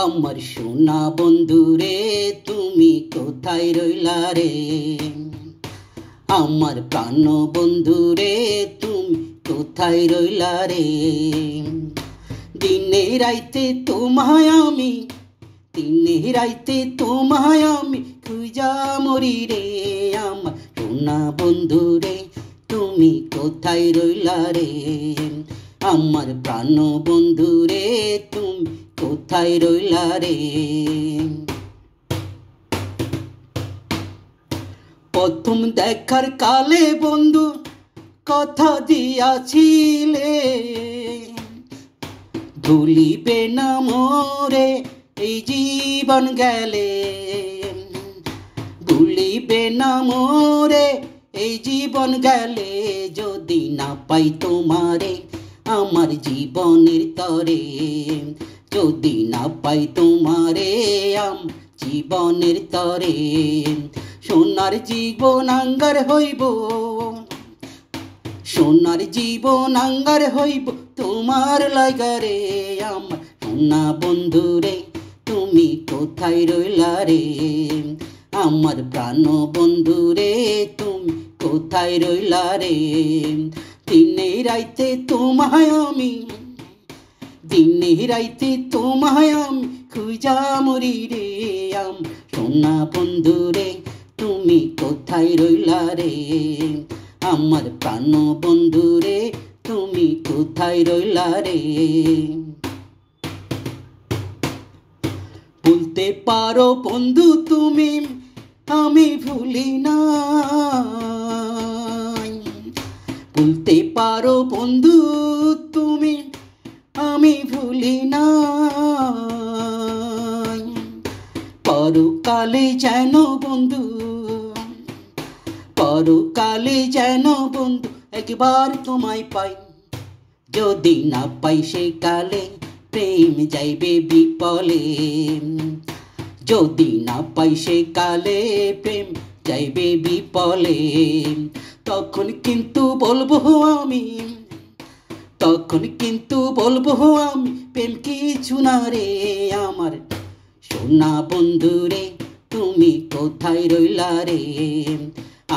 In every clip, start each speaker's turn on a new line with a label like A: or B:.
A: আমার সোনা বন্ধুরে তুমি কোথায় রইলা রে, আমার প্রাণ বন্ধুরে তুমি কোথায় রইলা রে। দিনে রাইতে তোমায় আমি, দিনে রাইতে তোমায় আমি খুঁজা মরি রে। আমার সোনা বন্ধুরে তুমি কোথায় রইলা রে, আমার প্রাণ বন্ধুরে তুমি কোথায় রইলা রে। প্রথম দেখার কালে বন্ধু কথা দিয়াছিলে, ভুলিবে না মোরে এই জীবন গেলে, ভুলিবে না মোরে এই জীবন গেলে। যদি না পাই তোমারে আমার জীবনের তরে, যদি না পাই তোমারে আমার জীবনের তরে। সোনার জীবন আঙ্গার হইব, সোনার জীবন আঙ্গার হইব তোমার লাগারে। আমার সোনা বন্ধুরে তুমি কোথায় রইলা রে, আমার প্রাণ বন্ধুরে তুমি কোথায় রইলা রে। দিনে রাইতে তোমায় আমি, দিনে রাইতে তোমায় আমি খুঁজা মরি রে। আমার সোনা বন্ধুরে তুমি কোথায় রইলা রে, আমার প্রাণ বন্ধুরে তুমি কোথায় রইলা রে। ভুলতে পারো বন্ধু তুমি আমি ভুলি না, ভুলতে পারো বন্ধু তুমি আমি ভুলি না। পরকালে যেন বন্ধু, পরকালে যেন বন্ধু একবার তোমায় পাই। যদি না পাই সে কালে প্রেম যাইবে বিপলে, যদি না পাই সে কালে প্রেম যাইবে বিপলে। তখন কিন্তু বলবো আমি, তখন কিন্তু বলবো আমি প্রেম কিছু না রে। আমার সোনা বন্ধুরে তুমি কোথায় রইলা রে,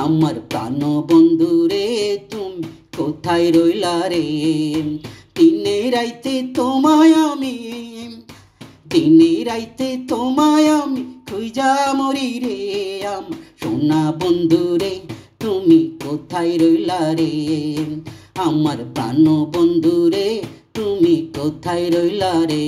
A: আমার প্রাণ বন্ধুরে তুমি কোথায় রইলা রে। দিনে রাইতে তোমায় আমি, দিনে রাইতে তোমায় আমি খুঁজা মরি রে। আমার সোনা বন্ধুরে তুমি কোথায় রইলা রে, আমার প্রাণ বন্ধুরে তুমি কোথায় রইলা রে।